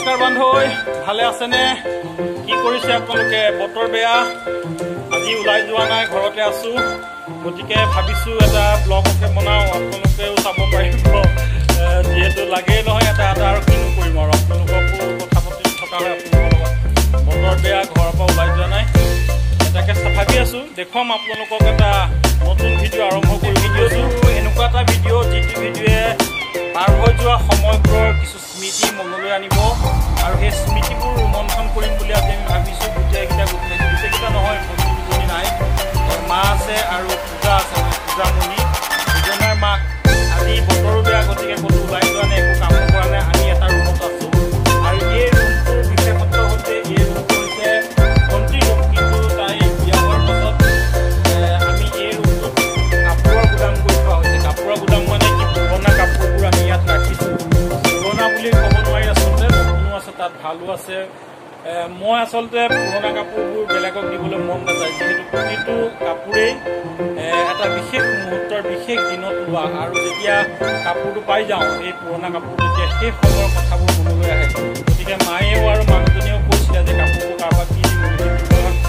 নমস্কাৰ বান্ধৱী, ভালে আছেনে? কি কৰিছে আপোনালোকে? বতৰ বেয়া, আজি ওলাই যোৱা নাই, ঘৰতে আছোঁ। গতিকে ভাবিছোঁ এটা ব্লগকে বনাওঁ, আপোনালোকেও চাব পাৰিব। যিহেতু লাগেই নহয় এটা আৰু কিনো কৰিম আৰু আপোনালোককো কথা পাতি থকা হয় আপোনালোকৰ লগত। বতৰ বেয়া, ঘৰৰ পৰা ওলাই যোৱা নাই, এটাকে ভাবি আছোঁ দেখুৱাম আপোনালোকক এটা নতুন ভিডিঅ' আৰম্ভ কৰি। ভিডিঅ'টো এনেকুৱা এটা ভিডিঅ' যিটো ভিডিঅ'য়ে পাৰ হৈ যোৱা সময়বোৰৰ কিছু স্মৃতি মনলৈ আনিব আৰু সেই স্মৃতিবোৰ ৰোমন্থন কৰিম বুলি আজি আমি ভাবিছোঁ। গোটেইকেইটা নহয়, ভণ্টি দুজনী নাই, মা আছে আৰু পূজা আছে, পূজামণি দুজনাৰ মাক। আজি বতৰো বেয়া, গতিকে ক'তো ওলাই যোৱা নাই, একো কামো কৰা নাই, আমি এটা ৰুমত আছোঁ। আৰু এই ৰুমটোৰ বিশেষত্ব হৈছে, এই ৰুমটো হৈছে ভণ্টিৰ ৰুম, কিন্তু তাই বিয়া হোৱাৰ পাছত আমি এই ৰুমটোত কাপোৰৰ গুদাম কৰি থোৱা হৈছে। কাপোৰৰ গুদাম মানে কি, পুৰণা কাপোৰবোৰ আমি ইয়াত ৰাখিছোঁ। পুৰণা বুলি ক'ব নোৱাৰি, আচলতে নতুনো আছে, তাত ভালো আছে। মই আচলতে পুৰণা কাপোৰবোৰ বেলেগক দিবলৈ মন নাযায়, যিহেতু প্ৰতিটো কাপোৰেই এটা বিশেষ মুহূৰ্তৰ বিশেষ দিনত লোৱা, আৰু যেতিয়া কাপোৰটো পাই যাওঁ, এই পুৰণা কাপোৰ, তেতিয়া সেই সময়ৰ কথাবোৰ মনলৈ আহে। গতিকে মায়েও আৰু মানুহজনীয়েও কৈছিলে যে কাপোৰবোৰ কাৰোবাক কি দিম,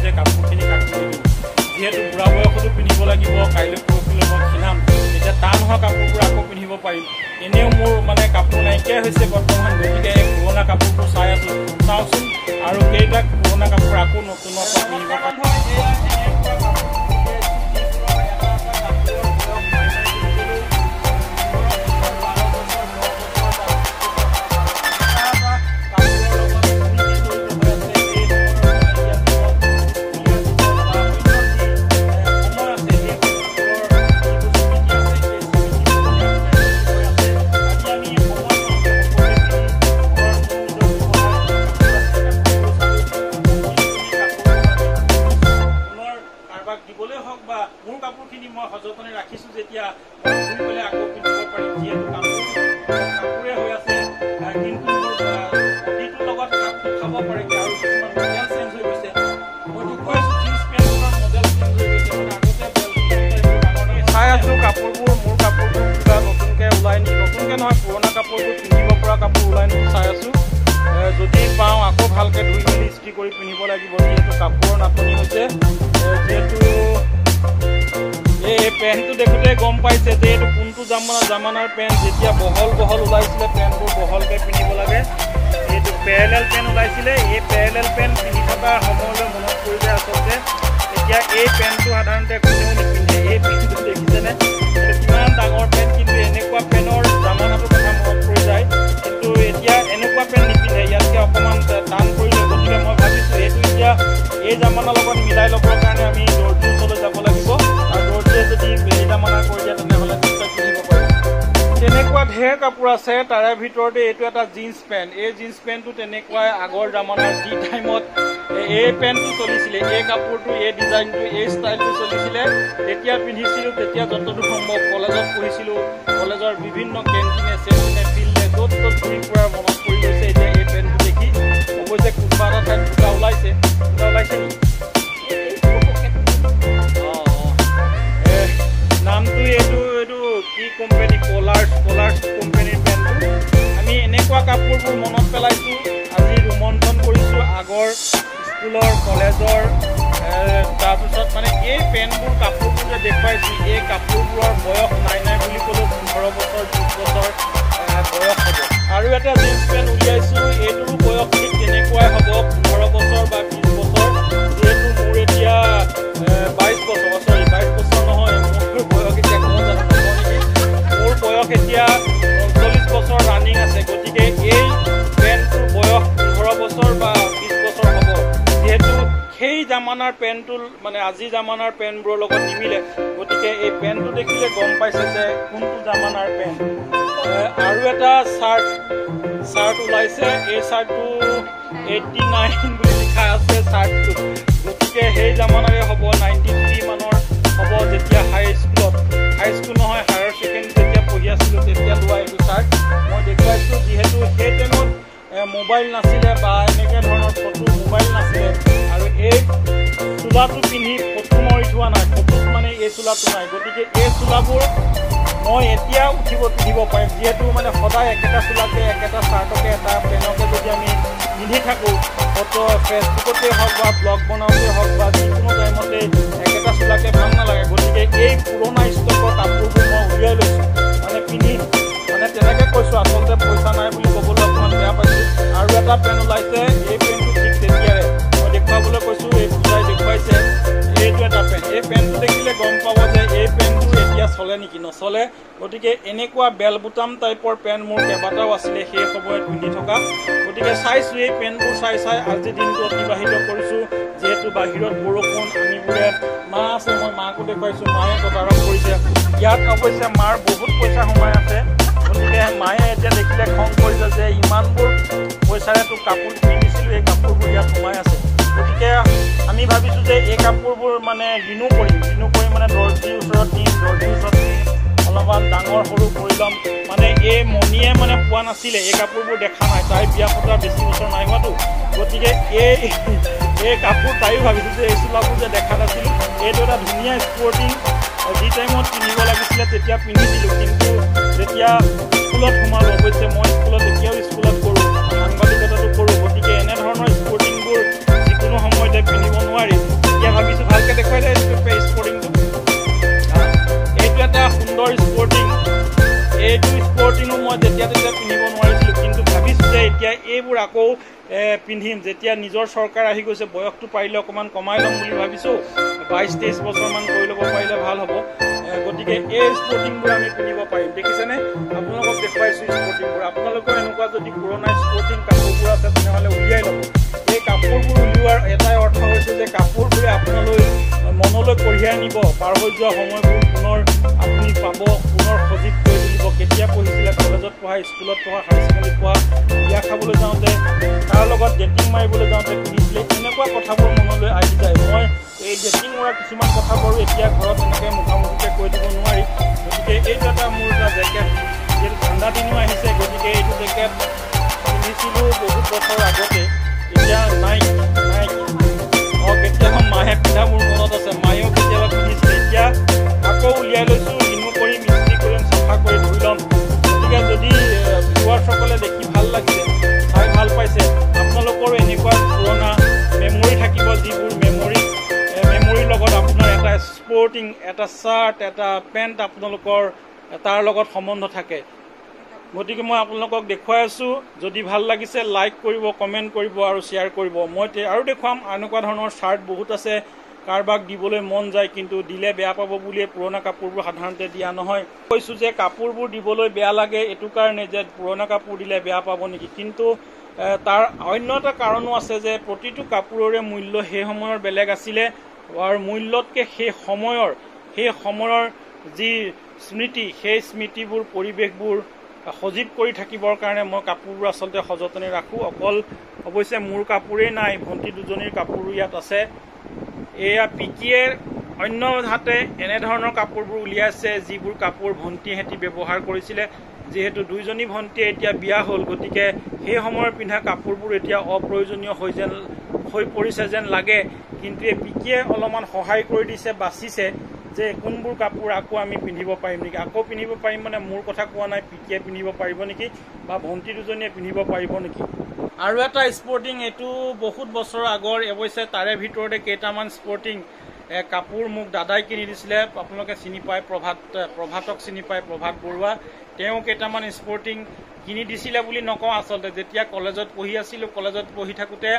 যে কাপোৰখিনি কাকো দিওঁ, যিহেতু বুঢ়া বয়সতো পিন্ধিব লাগিব, কাইলৈ পৰহিলৈ মই কিনাম, তেতিয়া টান হোৱা কাপোৰবোৰ আকৌ পিন্ধিব পাৰিম। এনেও মোৰ মানে কাপোৰ নাইকিয়াই হৈছে বৰ্তমান, গতিকে এই পুৰণা কাপোৰবোৰ চাই আছোঁ, চাওঁচোন আৰু কেইটাক পুৰণা কাপোৰ আকৌ নতুনত পিন্ধিব পাৰিম। দিবলৈ হওক বা মোৰ কাপোৰখিনি মই সযতনে ৰাখিছোঁ, যেতিয়া ফুৰিবলৈ আকৌ পিন্ধিব পাৰিম, যিহেতু কাপোৰে হৈ আছে, কিন্তু মোৰ বডিটোৰ লগত খাব পাৰে আৰু কিছুমান মডেল চেঞ্জ হৈ গৈছে। মই দেখুৱাইছোঁ জিন্স পেণ্টৰ মডেল চেঞ্জ হৈ গৈছে, মানে আগতে চাই আছোঁ কাপোৰবোৰ, মোৰ কাপোৰবোৰ কিবা নতুনকৈ ওলাই নেকি, নতুনকৈ নহয়, পুৰণা কাপোৰবোৰ পিন্ধিব পৰা কাপোৰ ওলাই নেকি চাই আছোঁ। যদি পাওঁ আকৌ ভালকৈ ধুই মেলি ইস্ত্ৰি কৰি পিন্ধিব লাগিব, যিহেতু কাপোৰৰ নাটনি হৈছে। যিহেতু এই পেণ্টটো দেখোঁতে গম পাইছে যে এইটো কোনটো জামানাৰ পেণ্ট। যেতিয়া বহল ওলাইছিলে, পেণ্টবোৰ বহলকৈ পিন্ধিব লাগে। এইটো পেৰেলেল পেণ্ট ওলাইছিলে, এই পেৰেলেল পেণ্ট পিন্ধি থকা সময়লৈ মনত পৰি যায় আচলতে। এতিয়া এই পেণ্টটো সাধাৰণতে কোনেও নিপিন্ধে, এই পেণ্টটো দেখিছেনে, এইটো কিমান ডাঙৰ পেণ্ট, কিন্তু এনেকুৱা পেণ্টৰ জামানাটোৰ কথা মনত পৰি যায়। কিন্তু এতিয়া এনেকুৱা পেণ্ট নিপিন্ধে, ইয়াতকৈ অকণমান টান কৰিলে। গতিকে মই ভাবিছোঁ এইটো এতিয়া এই জামানাৰ লগত মিলাই ল'বৰ কাৰণে আমি দৰ্জিৰ ওচৰলৈ যাব লাগিব, আৰু দৰ্জিয়ে যদি এই জামানা কৰি দিয়ে তেনেহ'লে নিশ্চয় পিন্ধিব পাৰিম। তেনেকুৱা ঢেৰ কাপোৰ আছে, তাৰে ভিতৰতে এইটো এটা জিন্স পেণ্ট। এই জিন্স পেণ্টটো তেনেকুৱাই আগৰ জামানাৰ, যি টাইমত এই পেণ্টটো চলিছিলে, এই কাপোৰটো, এই ডিজাইনটো, এই ষ্টাইলটো চলিছিলে, তেতিয়া পিন্ধিছিলোঁ। তেতিয়া যতদূৰ সম্ভৱ কলেজত পঢ়িছিলোঁ, কলেজৰ বিভিন্ন কেণ্টিনে চেণ্টিনে ফিল্ডে য'ত ঘূৰি ফুৰাৰ মনত পৰি গৈছে এতিয়া এই পেণ্টটো দেখি। অৱশ্যে কোনোবা এটা ঠাইত দুটা ওলাইছে নেকি? নামটো এইটো কি কোম্পানী, পলাৰ্ছ কোম্পানীৰ পেণ্টটো। আমি এনেকুৱা কাপোৰবোৰ মনত পেলাইছোঁ, আজি ৰোমন্থন কৰিছোঁ আগৰ স্কুলৰ, কলেজৰ। তাৰপিছত মানে এই পেণ্টবোৰ, কাপোৰবোৰ যে দেখুৱাইছোঁ, এই কাপোৰবোৰৰ বয়স নাই বুলি ক'লেও 15 বছৰ 20 বছৰ বয়স হ'ব। আৰু এটা জিন্স পেণ্ট উলিয়াইছোঁ, এইটোৰো বয়স ঠিক তেনেকুৱাই হ'ব, 15 বছৰ বা 20 বছৰ। যিহেতু মোৰ এতিয়া 22 বছৰ, 22 বছৰ নহয়, মোৰ বয়স এতিয়া কম জানো নেকি, মোৰ বয়স এতিয়া 39 বছৰ ৰানিং আছে। গতিকে এই পেণ্টটোৰ বয়স 15 বছৰ বা 20 বছৰ হ'ব। যিহেতু সেই জামানাৰ পেণ্টটো মানে আজি জামানাৰ পেণ্টবোৰৰ লগত নিমিলে, গতিকে এই পেণ্টটো দেখিলে গম পাইছে যে কোনটো জামানাৰ পেণ্ট। আৰু এটা চাৰ্ট ওলাইছে, এই চাৰ্টটো 89 বুলি লিখা আছে চাৰ্টটো। গতিকে সেই জামানাৰে হ'ব, 93 মানৰ হ'ব, যেতিয়া হাই স্কুল নহয়, হায়াৰ ছেকেণ্ডেৰী যেতিয়া পঢ়ি আছিলোঁ তেতিয়া লোৱা এইটো চাৰ্ট। মই দেখুৱাইছোঁ, যিহেতু সেই টাইমত মোবাইল নাছিলে বা এনেকৈ ধৰণৰ মোবাইল নাছিলে, আৰু এই চোলাটো পিন্ধি ফটো মাৰি থোৱা নাই, ফটোত মানে এই চোলাটো নাই। গতিকে এই চোলাবোৰ মই এতিয়া উঠিব পিন্ধিব পাৰিম যিহেতু মানে সদায় একেটা চোলাকে একেটা চাৰ্টকে এটা পেনকে যদি আমি পিন্ধি থাকোঁ ফটো ফেচবুকতে হওক বা ব্লগ বনাওঁতে হওক বা যিকোনো টাইমতে একেটা চোলাকে ভাল নালাগে গতিকে এই পুৰণা ষ্টকৰ কাপোৰবোৰ মই উলিয়াই লৈছোঁ মানে পিন্ধি মানে তেনেকৈ কৈছোঁ আচলতে পইচা নাই বুলি ক'বলৈ অকণমান বেয়া পাইছোঁ আৰু এটা পেন ওলাইছে এই পেনটো ঠিক তেতিয়াৰে মই দেখুৱাবলৈ কৈছোঁ এই পূজাই দেখুৱাইছে এইটো এটা পেন এই পেনটো দেখিলে গম পাব যে এই পেনটো এতিয়া চলে নেকি নচলে গতিকে এনেকুৱা বেল বুটাম টাইপৰ পেন মোৰ কেইবাটাও আছিলে সেই সময়ত পিন্ধি থকা গতিকে চাইছোঁ এই পেনবোৰ চাই আজিৰ দিনটো অতিবাহিত কৰিছোঁ যিহেতু বাহিৰত বৰষুণ আমিবোৰে মা আছে মই মাকো দেখুৱাইছোঁ মায়ে তদাৰক কৰিছে ইয়াত অৱশ্যে মাৰ বহুত পইচা সোমাই আছে গতিকে মায়ে এতিয়া দেখিলে খং কৰিছে যে ইমানবোৰ পইচাৰে তোক কাপোৰ কিনিছিলোঁ এই কাপোৰবোৰ ইয়াত সোমাই আছে গতিকে আমি ভাবিছোঁ যে এই কাপোৰবোৰ মানে ৰিনিউ কৰিম মানে দৰ্জীৰ ওচৰত নিম অলপমান ডাঙৰ সৰু কৰি ল'ম মানে এই মণিয়ে মানে পোৱা নাছিলে এই কাপোৰবোৰ দেখা নাই তাই বিয়া পতা বেছি বছৰ নাই হোৱাটো গতিকে এই কাপোৰ তাইও ভাবিছোঁ যে এই চোলাবোৰ যে দেখা নাছিলোঁ এইটো এটা ধুনীয়া স্পৰ্টিং যি টাইমত পিন্ধিব লাগিছিলে তেতিয়া পিন্ধিছিলোঁ কিন্তু যেতিয়া স্কুলত সোমালোঁ অৱশ্যে মই স্কুলত এতিয়াও স্কুলত কৰোঁ সাংবাদিকতাটো কৰোঁ গতিকে এনেধৰণৰ স্পৰ্টিংবোৰ যিকোনো সময়তে পিন্ধিব নোৱাৰি এতিয়া ভাবিছোঁ ভালকৈ দেখুৱাই দে স্পৰ্টিংটো এইটো এটা সুন্দৰ স্পৰ্টিং এইটো স্পৰ্টিঙো মই যেতিয়া পিন্ধিব নোৱাৰিছিলোঁ কিন্তু ভাবিছোঁ যে এতিয়া এইবোৰ আকৌ পিন্ধিম যেতিয়া নিজৰ চৰকাৰ আহি গৈছে বয়সটো পাৰিলে অকণমান কমাই ল'ম বুলি ভাবিছোঁ 22-23 বছৰমান কৰি ল'ব পাৰিলে ভাল হ'ব গতিকে এই স্পৰ্টিংবোৰ আমি পিন্ধিব পাৰিম দেখিছেনে আপোনালোকক দেখুৱাইছোঁ স্পৰ্টিংবোৰ আপোনালোকৰ এনেকুৱা যদি পুৰণা স্পৰ্টিং কাপোৰবোৰ আছে তেনেহ'লে উলিয়াই ল'ব এই কাপোৰবোৰ উলিওৱাৰ এটাই অৰ্থ হৈছে যে কাপোৰবোৰে আপোনালৈ মনলৈ কঢ়িয়াই নিব পাৰ হৈ যোৱা সময়বোৰ পুনৰ আপুনি পাব পুনৰ সজীৱ কৰি তুলিব কেতিয়া পঢ়িছিলে কলেজত পঢ়া স্কুলত পঢ়া হায়াৰ ছেকেণ্ডেৰীত পঢ়া বিয়া খাবলৈ যাওঁতে তাৰ লগত ডেটিং মাৰিবলৈ যাওঁতে পিন্ধিছিলে এনেকুৱা কথাবোৰ মনলৈ আহি যায় মই এই ডেটিং মৰা কিছুমান কথা বাৰু এতিয়া ঘৰত এনেকৈ মুখামুখিকৈ কৈ দিব নোৱাৰি গতিকে এইটো এটা মোৰ এটা জেকেট যিহেতু ঠাণ্ডা দিনো আহিছে গতিকে এইটো জেকেট পিন্ধিছিলোঁ বহুত বছৰ আগতে এতিয়া নাই কেতিয়াবা মায়ে পিন্ধা মোৰ মনত আছে মায়েও কেতিয়াবা পিন্ধিছিলে এতিয়া আকৌ উলিয়াই লৈছোঁ ৰিনিউ কৰি মিস্ত্ৰী কৰিম চাফা কৰি ধুই ল'ম গতিকে যদি ভিউৱাৰ্ছসকলে দেখি ভাল লাগিছে চাই ভাল পাইছে আপোনালোকৰো এনেকুৱা পুৰণা মেমৰি থাকিব যিবোৰ মেমৰিৰ লগত আপোনাৰ এটা স্পৰ্টিং এটা চাৰ্ট এটা পেণ্ট আপোনালোকৰ তাৰ লগত সম্বন্ধ থাকে গতিকে মই আপোনালোকক দেখুৱাই আছোঁ যদি ভাল লাগিছে লাইক কৰিব কমেণ্ট কৰিব আৰু শ্বেয়াৰ কৰিব মই আৰু দেখুৱাম এনেকুৱা ধৰণৰ চাৰ্ট বহুত আছে কাৰোবাক দিবলৈ মন যায় কিন্তু দিলে বেয়া পাব বুলিয়ে পুৰণা কাপোৰবোৰ সাধাৰণতে দিয়া নহয় কৈছোঁ যে কাপোৰবোৰ দিবলৈ বেয়া লাগে এইটো কাৰণে যে পুৰণা কাপোৰ দিলে বেয়া পাব নেকি কিন্তু তাৰ অন্য এটা কাৰণো আছে যে প্ৰতিটো কাপোৰৰে মূল্য সেই সময়ৰ বেলেগ আছিলে আৰু মূল্যতকৈ সেই সময়ৰ যি স্মৃতি সেই স্মৃতিবোৰ পৰিৱেশবোৰ সজীৱ কৰি থাকিবৰ কাৰণে মই কাপোৰবোৰ আচলতে সযতনে ৰাখোঁ অকল অৱশ্যে মোৰ কাপোৰেই নাই ভণ্টি দুজনীৰ কাপোৰো ইয়াত আছে এয়া পিকিয়ে অন্য হাতে এনেধৰণৰ কাপোৰবোৰ উলিয়াইছে যিবোৰ কাপোৰ ভণ্টিহঁতি ব্যৱহাৰ কৰিছিলে যিহেতু দুইজনী ভণ্টিয়ে এতিয়া বিয়া হ'ল গতিকে সেই সময়ৰ পিন্ধা কাপোৰবোৰ এতিয়া অপ্ৰয়োজনীয় হৈ পৰিছে যেন লাগে কিন্তু এই পিকিয়ে অলপমান সহায় কৰি দিছে বাচিছে যে কোনবোৰ কাপোৰ আকৌ আমি পিন্ধিব পাৰিম নেকি আকৌ পিন্ধিব পাৰিম মানে মোৰ কথা কোৱা নাই পিকিয়ে পিন্ধিব পাৰিব নেকি বা ভণ্টি দুজনীয়ে পিন্ধিব পাৰিব নেকি আৰু এটা স্পৰ্টিং এইটো বহুত বছৰ আগৰ অৱশ্যে তাৰে ভিতৰতে কেইটামান স্পৰ্টিং কাপোৰ মোক দাদাই কিনি দিছিলে আপোনালোকে চিনি পায় প্ৰভাতক চিনি পায় প্ৰভাত বৰুৱা তেওঁ কেইটামান স্পৰ্টিং কিনি দিছিলে বুলি নকওঁ আচলতে যেতিয়া কলেজত পঢ়ি আছিলোঁ কলেজত পঢ়ি থাকোঁতে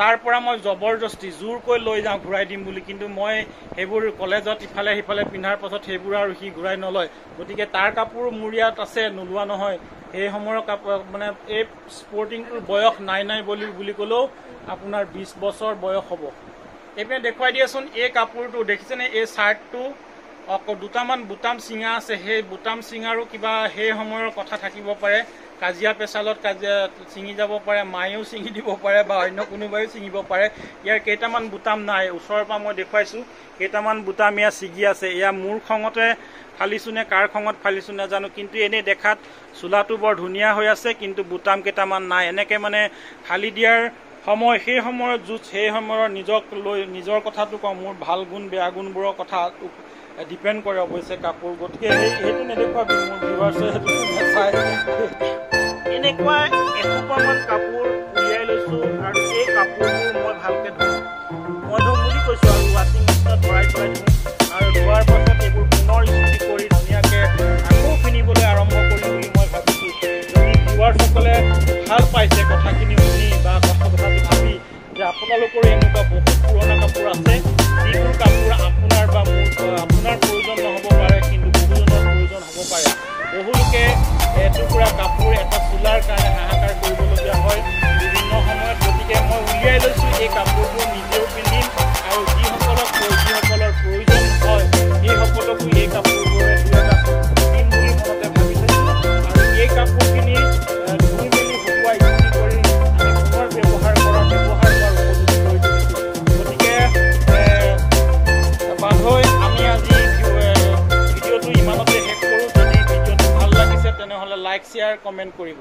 তাৰ পৰা মই জবৰদস্তি জোৰকৈ লৈ যাওঁ ঘূৰাই দিম বুলি কিন্তু মই সেইবোৰ কলেজত ইফালে সিফালে পিন্ধাৰ পাছত সেইবোৰ আৰু সি ঘূৰাই নলয় গতিকে তাৰ কাপোৰ মোৰ ইয়াত আছে নোলোৱা নহয় সেই সময়ৰ কাপোৰ মানে এই স্পৰ্টিংটোৰ বয়স নাই বুলি ক'লেও আপোনাৰ 20 বছৰ বয়স হ'ব এইপিনে দেখুৱাই দিয়াচোন এই কাপোৰটো দেখিছেনে এই চাৰ্টটো আকৌ দুটামান বুটাম চিঙা আছে সেই বুটাম চিঙাৰো কিবা সেই সময়ৰ কথা থাকিব পাৰে কাজিয়া পেচালত ছিঙি যাব পাৰে মায়েও ছিঙি দিব পাৰে বা অন্য কোনোবাইও ছিঙিব পাৰে ইয়াৰ কেইটামান বুটাম নাই ওচৰৰ পৰা মই দেখুৱাইছোঁ কেইটামান বুটাম এয়া ছিগি আছে এয়া মোৰ খঙতে ফালিছোঁ নে কাৰ খঙত ফালিছোঁ নাজানো কিন্তু এনেই দেখাত চোলাটো বৰ ধুনীয়া হৈ আছে কিন্তু বুটাম কেইটামান নাই এনেকৈ মানে ফালি দিয়াৰ সময় সেই সময়ৰ যুঁজ সেই সময়ৰ নিজক লৈ নিজৰ কথাটো কওঁ মোৰ ভাল গুণ বেয়া গুণবোৰৰ কথা ডিপেণ্ড কৰে অৱশ্যে কাপোৰ। গতিকে সেইটো নেদেখুৱাবি মোৰ ভিউৱাৰ্ছে, সেইটো নাচায়। এনেকুৱা এসোপামান কাপোৰ উলিয়াই লৈছোঁ আৰু এই কাপোৰবোৰ মই ভালকৈ ধুম। মই ধুম বুলি কৈছোঁ আৰু ৱাশ্বিং মেচিনত ভৰাই ধুম আৰু ধোৱাৰ পাছত এইবোৰ পুনৰ ইস্ত্ৰি কৰি ধুনীয়াকৈ আকৌ পিন্ধিবলৈ আৰম্ভ কৰিম বুলি মই ভাবিছোঁ। যদি ভিউৱাৰ্ছসকলে ভাল পাইছে কথাখিনি শুনি বা কথাটো ভাবি যে আপোনালোকৰ এনেকুৱা বহুত পুৰণা কাপোৰ আছে যিবোৰ কাপোৰ আপোনাৰ বা আপোনাৰ প্ৰয়োজন নহ'ব পাৰে, কিন্তু বহুজনৰ প্ৰয়োজন হ'ব পাৰে। বহুলোকে এটুকুৰা কাপোৰ এটা চোলাৰ কাৰণে হাহাকাৰ কৰিবলগীয়া হয় বিভিন্ন সময়ত। গতিকে মই উলিয়াই লৈছোঁ এই কাপোৰবোৰ নিজেও পিন্ধিম আৰু যিসকলৰ প্ৰয়োজন হয় সেইসকলকো এই কাপোৰবোৰে দিম বুলি মনতে ভাবি থৈছোঁ। আৰু এই কাপোৰখিনি ধুই মেলি শুকুৱাই ইস্ত্ৰি কৰি আমি পুনৰ ব্যৱহাৰ হোৱাৰ উপযোগী কৰি তুলিছোঁ। গতিকে বান্ধৈ আমি আজি ভিডিঅ'টো ইমানতে শেষ কৰোঁ। যদি ভিডিঅ'টো ভাল লাগিছে তেনেহ'লে লাইক শ্বেয়াৰ কমেণ্ট কৰিব।